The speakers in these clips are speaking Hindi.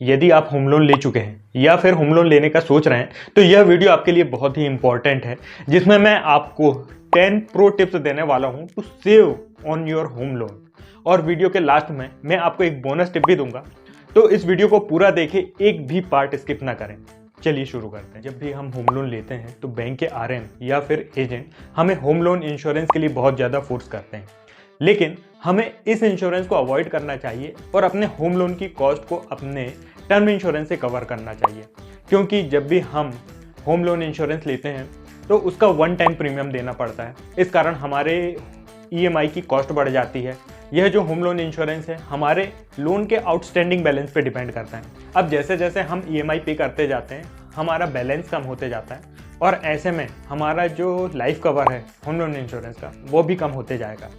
यदि आप होम लोन ले चुके हैं या फिर होम लोन लेने का सोच रहे हैं तो यह वीडियो आपके लिए बहुत ही इंपॉर्टेंट है, जिसमें मैं आपको 10 प्रो टिप्स देने वाला हूं to save on your home loan. और वीडियो के लास्ट में मैं आपको एक बोनस टिप भी दूंगा, तो इस वीडियो को पूरा देखें, एक भी पार्ट स्किप ना करें। चलिए शुरू करते हैं। जब भी हम होम लोन लेते हैं तो बैंक के आरएम या फिर एजेंट हमें होम लोन इंश्योरेंस के लिए बहुत ज़्यादा फोर्स करते हैं, लेकिन हमें इस इंश्योरेंस को अवॉइड करना चाहिए और अपने होम लोन की कॉस्ट को अपने टर्म इंश्योरेंस से कवर करना चाहिए। क्योंकि जब भी हम होम लोन इंश्योरेंस लेते हैं तो उसका वन टाइम प्रीमियम देना पड़ता है। इस कारण हमारे ईएमआई की कॉस्ट बढ़ जाती है। यह जो होम लोन इंश्योरेंस है हमारे लोन के आउटस्टैंडिंग बैलेंस पे डिपेंड करता है। अब जैसे जैसे हम ईएमआई पे करते जाते हैं हमारा बैलेंस कम होते जाता है, और ऐसे में हमारा जो लाइफ कवर है होम लोन इंश्योरेंस का वो भी कम होते जाएगा।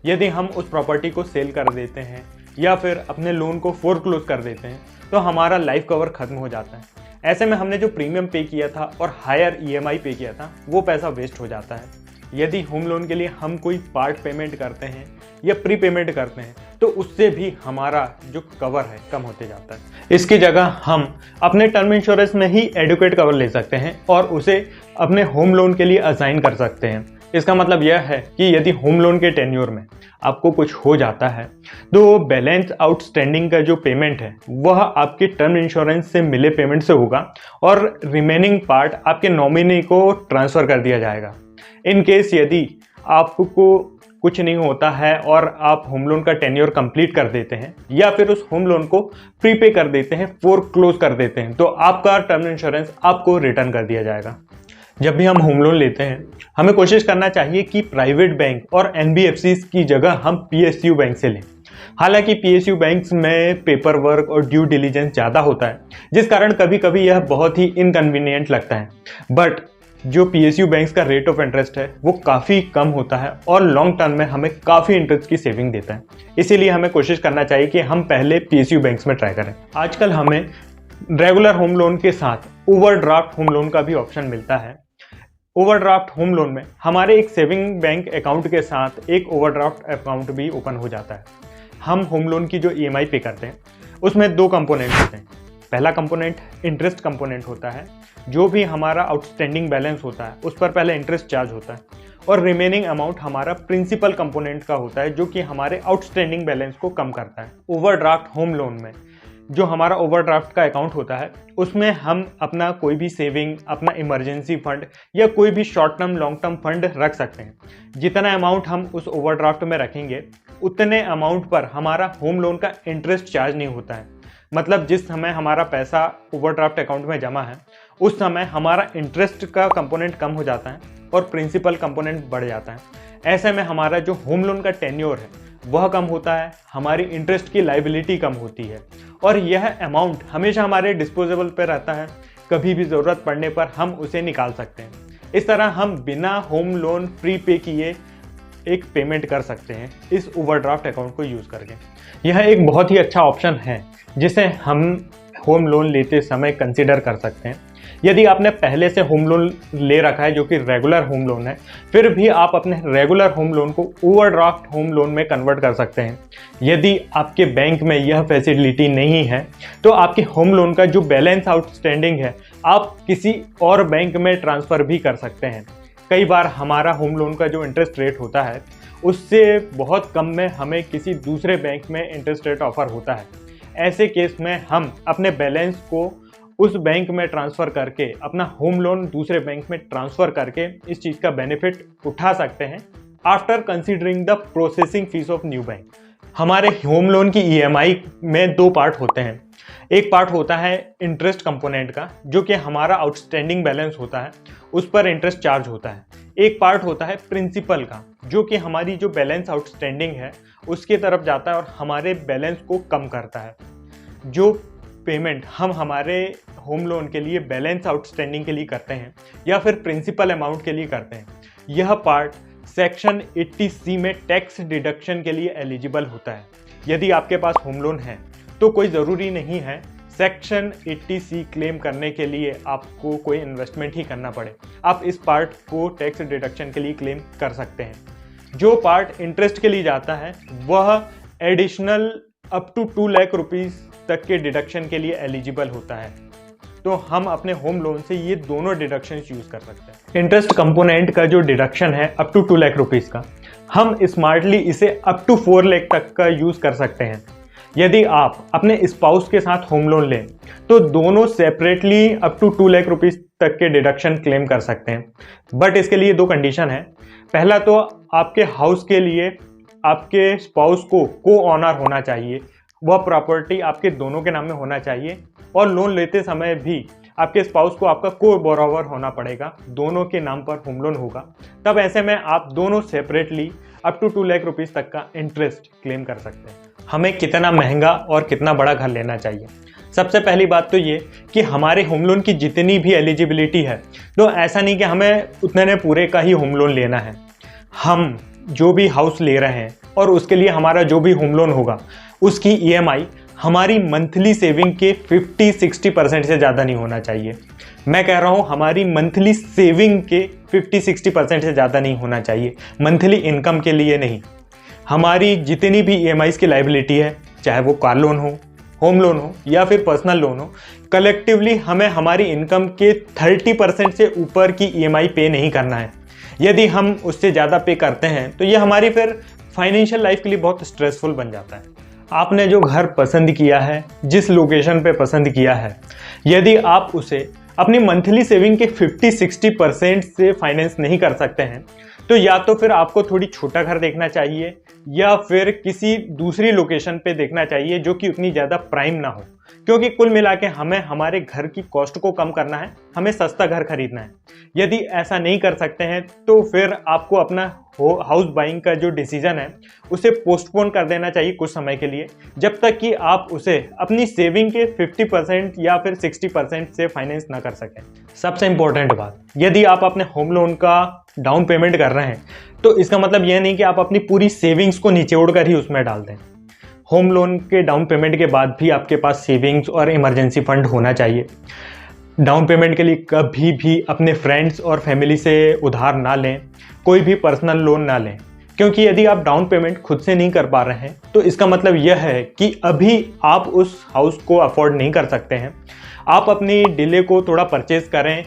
यदि हम उस प्रॉपर्टी को सेल कर देते हैं या फिर अपने लोन को फोरक्लोज कर देते हैं तो हमारा लाइफ कवर खत्म हो जाता है। ऐसे में हमने जो प्रीमियम पे किया था और हायर ईएमआई पे किया था वो पैसा वेस्ट हो जाता है। यदि होम लोन के लिए हम कोई पार्ट पेमेंट करते हैं या प्री पेमेंट करते हैं तो उससे भी हमारा जो कवर है कम होते जाता है। इसकी जगह हम अपने टर्म इंश्योरेंस में ही एडुकेट कवर ले सकते हैं और उसे अपने होम लोन के लिए असाइन कर सकते हैं। इसका मतलब यह है कि यदि होम लोन के टेन्योर में आपको कुछ हो जाता है तो बैलेंस आउटस्टैंडिंग का जो पेमेंट है वह आपके टर्म इंश्योरेंस से मिले पेमेंट से होगा और रिमेनिंग पार्ट आपके नॉमिनी को ट्रांसफ़र कर दिया जाएगा। इन केस यदि आपको कुछ नहीं होता है और आप होम लोन का टेन्योर कंप्लीट कर देते हैं या फिर उस होम लोन को प्रीपे कर देते हैं, फोरक्लोज कर देते हैं, तो आपका टर्म इंश्योरेंस आपको रिटर्न कर दिया जाएगा। जब भी हम होम लोन लेते हैं हमें कोशिश करना चाहिए कि प्राइवेट बैंक और एनबीएफसीज की जगह हम पीएसयू बैंक से लें। हालांकि पीएसयू बैंक्स में पेपर वर्क और ड्यू डिलीजेंस ज़्यादा होता है, जिस कारण कभी कभी यह बहुत ही इनकन्वीनियंट लगता है, बट जो पीएसयू बैंक्स का रेट ऑफ इंटरेस्ट है वो काफ़ी कम होता है और लॉन्ग टर्म में हमें काफ़ी इंटरेस्ट की सेविंग देता है। इसीलिए हमें कोशिश करना चाहिए कि हम पहले पीएसयू बैंक्स में ट्राई करें। आजकल हमें रेगुलर होम लोन के साथ ओवरड्राफ्ट होम लोन का भी ऑप्शन मिलता है। ओवरड्राफ्ट होम लोन में हमारे एक सेविंग बैंक अकाउंट के साथ एक ओवरड्राफ्ट अकाउंट भी ओपन हो जाता है। हम होम लोन की जो ईएमआई पे करते हैं उसमें दो कंपोनेंट होते हैं। पहला कंपोनेंट इंटरेस्ट कंपोनेंट होता है, जो भी हमारा आउटस्टैंडिंग बैलेंस होता है उस पर पहले इंटरेस्ट चार्ज होता है, और रिमेनिंग अमाउंट हमारा प्रिंसिपल कंपोनेंट का होता है जो कि हमारे आउटस्टैंडिंग बैलेंस को कम करता है। ओवरड्राफ्ट होम लोन में जो हमारा ओवरड्राफ्ट का अकाउंट होता है उसमें हम अपना कोई भी सेविंग, अपना इमरजेंसी फंड या कोई भी short term long term fund रख सकते हैं। जितना अमाउंट हम उस ओवरड्राफ्ट में रखेंगे उतने अमाउंट पर हमारा होम लोन का इंटरेस्ट चार्ज नहीं होता है। मतलब जिस समय हमारा पैसा ओवरड्राफ्ट अकाउंट में जमा है उस समय हमारा इंटरेस्ट का कंपोनेंट कम हो जाता है और प्रिंसिपल कंपोनेंट बढ़ जाता है। ऐसे में हमारा जो होम लोन का टेन्योर है वह कम होता है, हमारी इंटरेस्ट की लायबिलिटी कम होती है और यह अमाउंट हमेशा हमारे डिस्पोजेबल पे रहता है। कभी भी ज़रूरत पड़ने पर हम उसे निकाल सकते हैं। इस तरह हम बिना होम लोन प्री पे किए एक पेमेंट कर सकते हैं इस ओवरड्राफ्ट अकाउंट को यूज़ करके। यह एक बहुत ही अच्छा ऑप्शन है जिसे हम होम लोन लेते समय कंसिडर कर सकते हैं। यदि आपने पहले से होम लोन ले रखा है जो कि रेगुलर होम लोन है, फिर भी आप अपने रेगुलर होम लोन को ओवरड्राफ्ट होम लोन में कन्वर्ट कर सकते हैं। यदि आपके बैंक में यह फैसिलिटी नहीं है तो आपके होम लोन का जो बैलेंस आउटस्टैंडिंग है आप किसी और बैंक में ट्रांसफ़र भी कर सकते हैं। कई बार हमारा होम लोन का जो इंटरेस्ट रेट होता है उससे बहुत कम में हमें किसी दूसरे बैंक में इंटरेस्ट रेट ऑफर होता है। ऐसे केस में हम अपने बैलेंस को उस बैंक में ट्रांसफ़र करके अपना होम लोन दूसरे बैंक में ट्रांसफ़र करके इस चीज़ का बेनिफिट उठा सकते हैं after considering the processing fees of new bank. हमारे होम लोन की ईएमआई में दो पार्ट होते हैं। एक पार्ट होता है इंटरेस्ट कंपोनेंट का, जो कि हमारा आउटस्टैंडिंग बैलेंस होता है उस पर इंटरेस्ट चार्ज होता है। एक पार्ट होता है प्रिंसिपल का, जो कि हमारी जो बैलेंस आउटस्टैंडिंग है उसके तरफ जाता है और हमारे बैलेंस को कम करता है। जो पेमेंट हम हमारे होम लोन के लिए बैलेंस आउटस्टैंडिंग के लिए करते हैं या फिर प्रिंसिपल अमाउंट के लिए करते हैं, यह पार्ट सेक्शन 80C में टैक्स डिडक्शन के लिए एलिजिबल होता है। यदि आपके पास होम लोन है तो कोई ज़रूरी नहीं है सेक्शन 80C क्लेम करने के लिए आपको कोई इन्वेस्टमेंट ही करना पड़े। आप इस पार्ट को टैक्स डिडक्शन के लिए क्लेम कर सकते हैं। जो पार्ट इंटरेस्ट के लिए जाता है वह additional up to 2 lakh rupees तक के डिडक्शन के लिए एलिजिबल होता है। तो हम अपने होम लोन से ये दोनों डिडक्शन यूज कर सकते हैं। इंटरेस्ट कंपोनेंट का जो डिडक्शन है अप टू 2 लाख रुपीस का, हम स्मार्टली इसे अप टू 4 लाख तक का यूज कर सकते हैं। यदि आप अपने स्पाउस के साथ होम लोन लें तो दोनों separately up to 2 lakh rupees तक के डिडक्शन क्लेम कर सकते हैं। बट इसके लिए 2 कंडीशन है। पहला तो आपके हाउस के लिए आपके स्पाउस को ऑनर होना चाहिए, वह प्रॉपर्टी आपके दोनों के नाम में होना चाहिए, और लोन लेते समय भी आपके स्पाउस को आपका को बोरोवर होना पड़ेगा, दोनों के नाम पर होम लोन होगा। तब ऐसे में आप दोनों separately up to 2 lakh rupees तक का इंटरेस्ट क्लेम कर सकते हैं। हमें कितना महंगा और कितना बड़ा घर लेना चाहिए? सबसे पहली बात तो ये कि हमारे होम लोन की जितनी भी एलिजिबिलिटी है, तो ऐसा नहीं कि हमें उतने ने पूरे का ही होम लोन लेना है। हम जो भी हाउस ले रहे हैं और उसके लिए हमारा जो भी होम लोन होगा उसकी ईएमआई हमारी मंथली सेविंग के 50-60% से ज़्यादा नहीं होना चाहिए। मैं कह रहा हूँ हमारी मंथली सेविंग के 50-60% से ज़्यादा नहीं होना चाहिए, मंथली इनकम के लिए नहीं। हमारी जितनी भी ईएमआईज़ की लायबिलिटी है, चाहे वो कार लोन हो, होम लोन हो या फिर पर्सनल लोन हो, कलेक्टिवली हमें हमारी इनकम के 30% से ऊपर की ईएमआई पे नहीं करना है। यदि हम उससे ज़्यादा पे करते हैं तो ये हमारी फिर फाइनेंशियल लाइफ के लिए बहुत स्ट्रेसफुल बन जाता है। आपने जो घर पसंद किया है, जिस लोकेशन पे पसंद किया है, यदि आप उसे अपनी मंथली सेविंग के 50-60% से फाइनेंस नहीं कर सकते हैं तो या तो फिर आपको थोड़ी छोटा घर देखना चाहिए या फिर किसी दूसरी लोकेशन पे देखना चाहिए जो कि उतनी ज़्यादा प्राइम ना हो, क्योंकि कुल मिला के हमें हमारे घर की कॉस्ट को कम करना है, हमें सस्ता घर खरीदना है। यदि ऐसा नहीं कर सकते हैं तो फिर आपको अपना हाउस बाइंग का जो डिसीजन है उसे पोस्टपोन कर देना चाहिए कुछ समय के लिए, जब तक कि आप उसे अपनी सेविंग के 50% या फिर 60% से फाइनेंस ना कर सकें। सबसे इंपॉर्टेंट बात, यदि आप अपने होम लोन का डाउन पेमेंट कर रहे हैं तो इसका मतलब यह नहीं कि आप अपनी पूरी सेविंग्स को निचोड़ कर ही उसमें डाल दें। होम लोन के डाउन पेमेंट के बाद भी आपके पास सेविंग्स और इमरजेंसी फंड होना चाहिए। डाउन पेमेंट के लिए कभी भी अपने फ्रेंड्स और फैमिली से उधार ना लें, कोई भी पर्सनल लोन ना लें, क्योंकि यदि आप डाउन पेमेंट खुद से नहीं कर पा रहे हैं तो इसका मतलब यह है कि अभी आप उस हाउस को अफोर्ड नहीं कर सकते हैं। आप अपनी डिले को थोड़ा परचेज करें,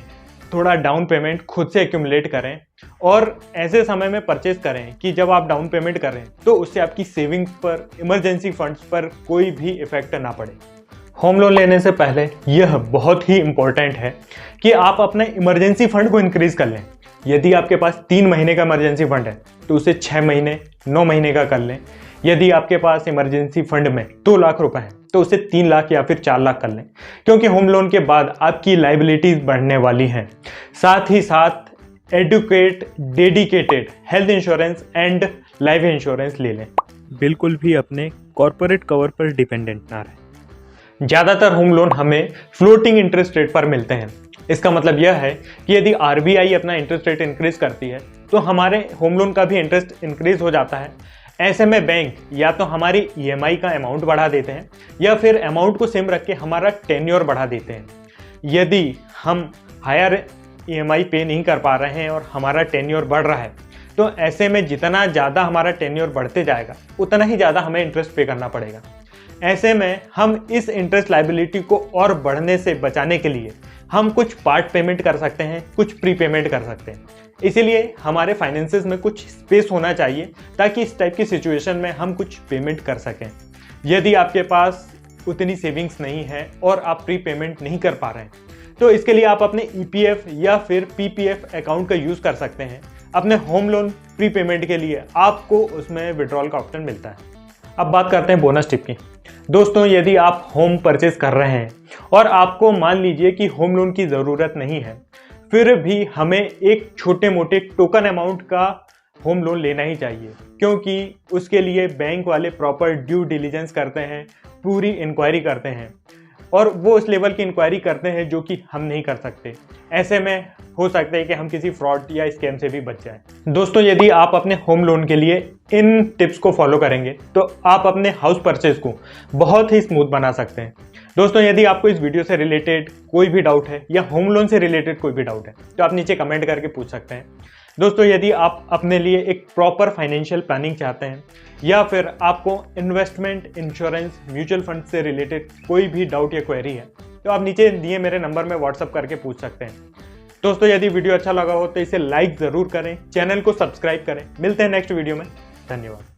थोड़ा डाउन पेमेंट खुद से एक्यूमुलेट करें और ऐसे समय में परचेज करें कि जब आप डाउन पेमेंट करें तो उससे आपकी सेविंग्स पर, इमरजेंसी फंड्स पर कोई भी इफेक्ट ना पड़े। होम लोन लेने से पहले यह बहुत ही इम्पोर्टेंट है कि आप अपने इमरजेंसी फंड को इंक्रीज कर लें। यदि आपके पास 3 महीने का इमरजेंसी फंड है तो उसे 6 महीने, 9 महीने का कर लें। यदि आपके पास इमरजेंसी फंड में 2 लाख रुपए हैं तो उसे 3 लाख या फिर 4 लाख कर लें, क्योंकि होम लोन के बाद आपकी लायबिलिटीज बढ़ने वाली हैं। साथ ही साथ educate, dedicated health insurance and life insurance ले लें। बिल्कुल भी अपने कॉर्पोरेट कवर पर डिपेंडेंट ना रहें। ज़्यादातर होम लोन हमें फ्लोटिंग इंटरेस्ट रेट पर मिलते हैं। इसका मतलब यह है कि यदि आरबीआई अपना इंटरेस्ट रेट इंक्रीज करती है तो हमारे होम लोन का भी इंटरेस्ट इंक्रीज हो जाता है। ऐसे में बैंक या तो हमारी ईएमआई का अमाउंट बढ़ा देते हैं या फिर अमाउंट को सेम रख के हमारा टेन्योर बढ़ा देते हैं। यदि हम हायर ईएमआई पे नहीं कर पा रहे हैं और हमारा टेन्योर बढ़ रहा है तो ऐसे में जितना ज़्यादा हमारा टेन्योर बढ़ते जाएगा उतना ही ज़्यादा हमें इंटरेस्ट पे करना पड़ेगा। ऐसे में हम इस इंटरेस्ट लायबिलिटी को और बढ़ने से बचाने के लिए हम कुछ पार्ट पेमेंट कर सकते हैं, कुछ प्री पेमेंट कर सकते हैं। इसीलिए हमारे फाइनेंसेस में कुछ स्पेस होना चाहिए ताकि इस टाइप की सिचुएशन में हम कुछ पेमेंट कर सकें। यदि आपके पास उतनी सेविंग्स नहीं है और आप प्री पेमेंट नहीं कर पा रहे हैं तो इसके लिए आप अपने ईपीएफ या फिर पीपीएफ अकाउंट का यूज़ कर सकते हैं। अपने होम लोन प्री पेमेंट के लिए आपको उसमें विड्रॉल का ऑप्शन मिलता है। अब बात करते हैं बोनस टिप की। दोस्तों, यदि आप होम परचेज कर रहे हैं और आपको मान लीजिए कि होम लोन की ज़रूरत नहीं है, फिर भी हमें एक छोटे मोटे टोकन अमाउंट का होम लोन लेना ही चाहिए, क्योंकि उसके लिए बैंक वाले प्रॉपर ड्यू डिलीजेंस करते हैं, पूरी इंक्वायरी करते हैं और वो उस लेवल की इंक्वायरी करते हैं जो कि हम नहीं कर सकते। ऐसे में हो सकता है कि हम किसी फ्रॉड या स्कैम से भी बच जाएं। दोस्तों, यदि आप अपने होम लोन के लिए इन टिप्स को फॉलो करेंगे तो आप अपने हाउस परचेज को बहुत ही स्मूथ बना सकते हैं। दोस्तों, यदि आपको इस वीडियो से रिलेटेड कोई भी डाउट है या होम लोन से रिलेटेड कोई भी डाउट है तो आप नीचे कमेंट करके पूछ सकते हैं। दोस्तों यदि आप अपने लिए एक प्रॉपर फाइनेंशियल प्लानिंग चाहते हैं या फिर आपको इन्वेस्टमेंट, इंश्योरेंस, म्यूचुअल फंड से रिलेटेड कोई भी डाउट या क्वेरी है तो आप नीचे दिए मेरे नंबर में व्हाट्सअप करके पूछ सकते हैं। दोस्तों यदि वीडियो अच्छा लगा हो तो इसे लाइक ज़रूर करें, चैनल को सब्सक्राइब करें। मिलते हैं नेक्स्ट वीडियो में। धन्यवाद।